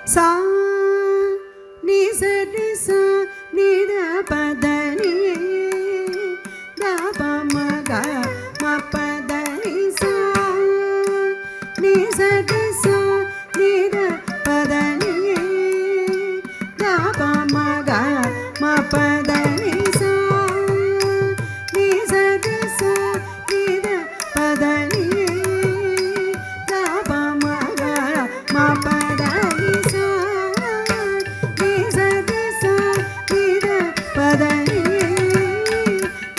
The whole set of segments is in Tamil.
சா நீ சரி சா நீத பத நீ தப மக ம பத நீ சா நீ சரி சா நீத பத நீ தப மக ம பத நீ சா நீ சரி சா நீத பத நீ தப மக ம பத நீ சா நீ சரி சா நீத பத நீ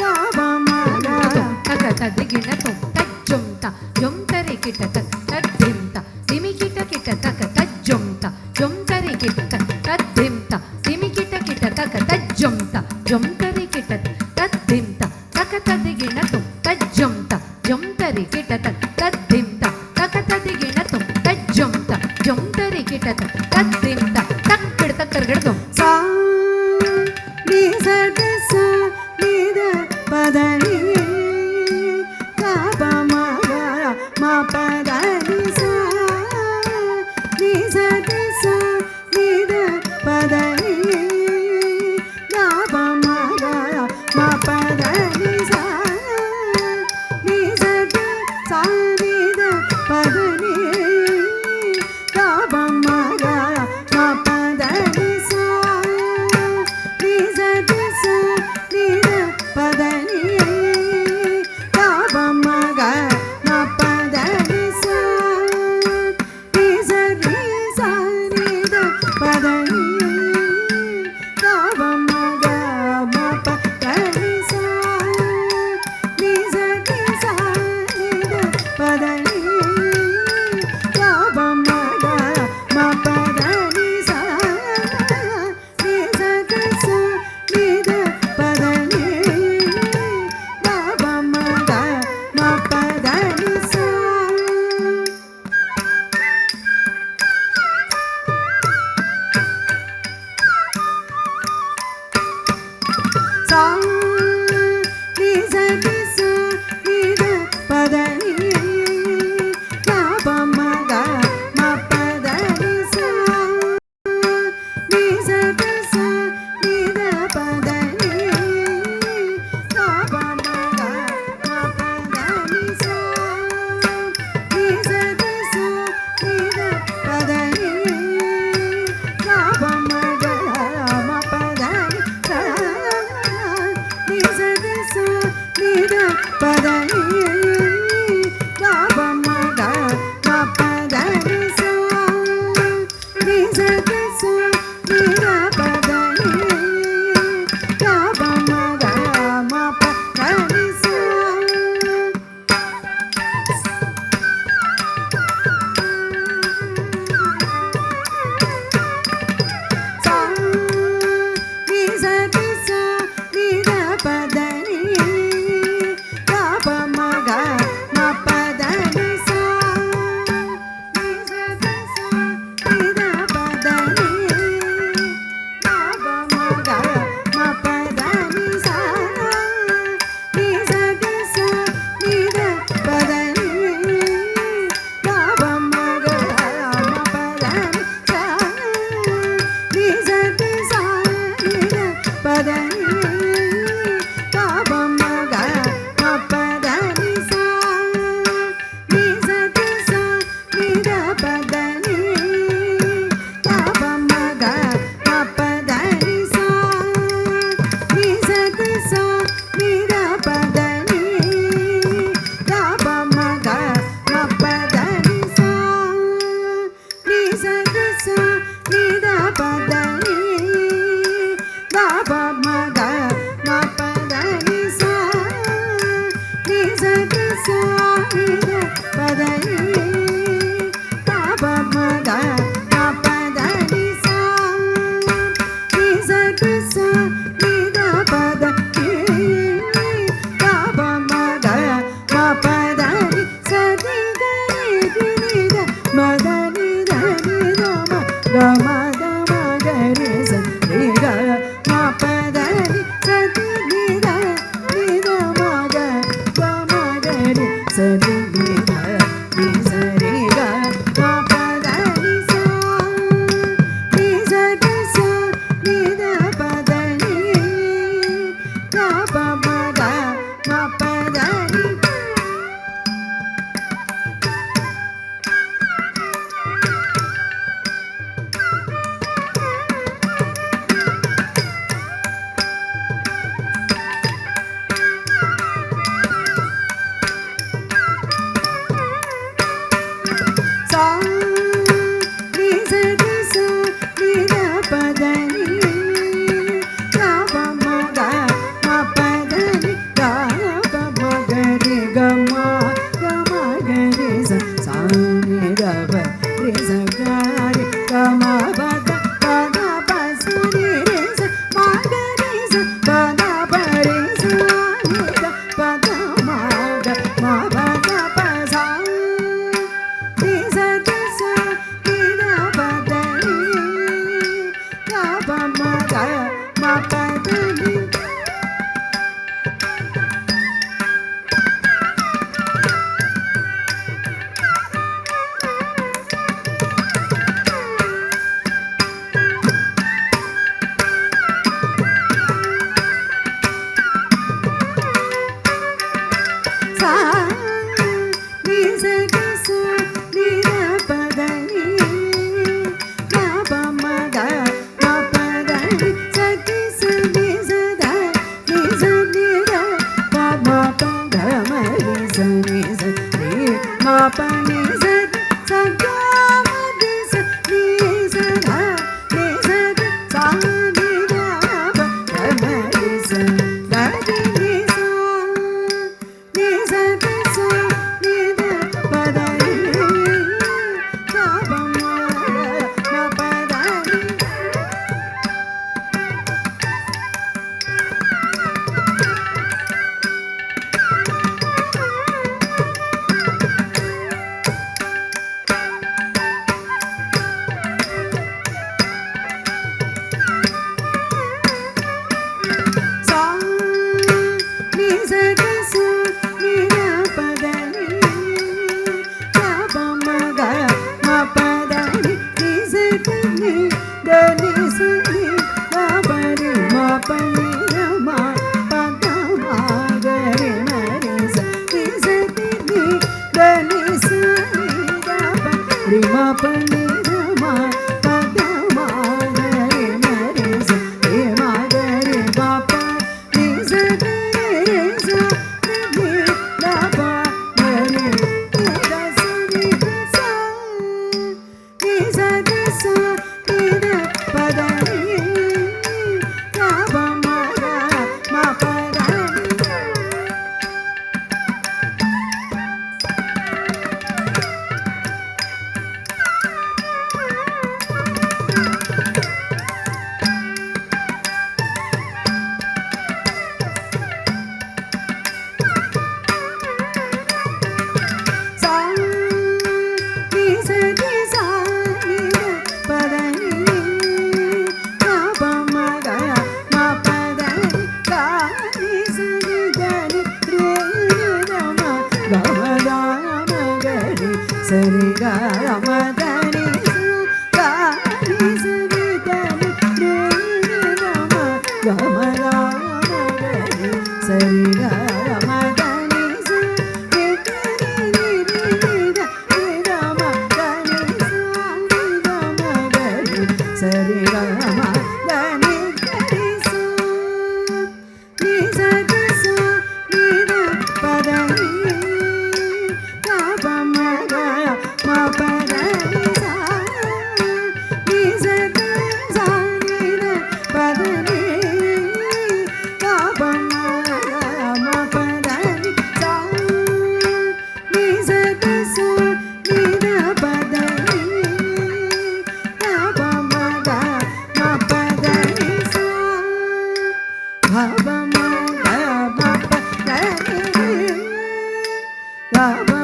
தப மக தக ததிகின தொம் தஜ்ஜும் த ஜொம் தரி கிட்ட தக் தத்திம் த திமி கிட்ட கிட்ட தக தஜ்ஜும் த ஜொம் தரி கிட்ட தக் தத்திம் த திமி கிட்ட கிட்ட தக தஜ்ஜும் த ஜொம் தரி கிட்ட தத்திம் த தக ததிகின தொம் தஜ்ஜும் த ஜொம் தரி கிட்ட தக் தத்திம் த தக ததிகின தொம் தஜ்ஜும் த ஜொம் தரி கிட்ட தக் தத்திம் த தக் கிட தக்கர்கிடதும் சா நீ சரி சா நீத பத நீ தப மக ம பத நீ சா நீ சரி சா நீத பத நீ தப மக ம பத நீ சா நீ சரி சா நீத பத நீ தப மக ம பத நீ சா நீ சரி சா நீத பத நீ தப மக ம பத நீ சா நீ சரி சா நீத பத நீ தப மக ம பத நீ சா நீ சரி சா நீத பத நீ தப மக ம பத நீ சா நீ சரி சா நீத பத நீ தப மக ம பத நீ சா சா நீ சரி சா நீத பத நீ தப மக ம பத நீ சா நீ சரி சா நீத பத நீ தப மக ம பத நீ சா நீ சரி சா நீத பத நீ தப மக ம பத நீ சா நீ சரி சா நீத பத நீ தப மக ம பத நீ சா நீ சரி சா நீத பத நீ தப மக ம பத நீ சா சா நீ சரி சா நீத பத நீ தப மக ம பத நீ சா நீ சரி சா நீத பத நீ தப மக ம பத நீ சா நீ சரி சா நீத பத நீ தப மக ம பத நீ சா நீ சரி சா நீத பத நீ தப மக ம பத நீ சா நீ சரி சா நீத பத நீ தப மக ம பத நீ சா நீ சரி சா நீத பத நீ தப மக ம பத நீ சா நீ சரி சா நீத பத நீ தப மக ம பத நீ சா நீ சரி சா நீத பத நீ தப மக ம பத நீ சா நீ சரி சா நீத பத நீ தப மக ம பத நீ சரி கரி நித மத நித நித ம க ம க ம க ரி ச ரி க ம பத நீ சரி நித நித ம க க ம க ரி ச ரி நித ரி ச ரி க ம பத நீ சா ma pa da pa da pa sa ni re sa ma ga re sa pa da pa re sa ni da pa da ma pa da pa sa ni sa da sa ni da pa da ni da pa ma pa da ni. Sari ga ma da ni sa ga ni sa ni da ni re ga ma ga ma da ni sari ga ma da ni sa ni da ni da ni da ma da ni sa ni da ma da ni sari ga ma da ni da ni sa ni sa ga sa ni da pa da ni ga pa ma ga ma pa da ni sa ni sa ga sa ni da pa da ni ga pa ma ga ma pa da ni sa ni sa ga sa ni da pa da ni ga pa ma ga ma pa da ni sa ga pa ma ga ma pa da ni ga pa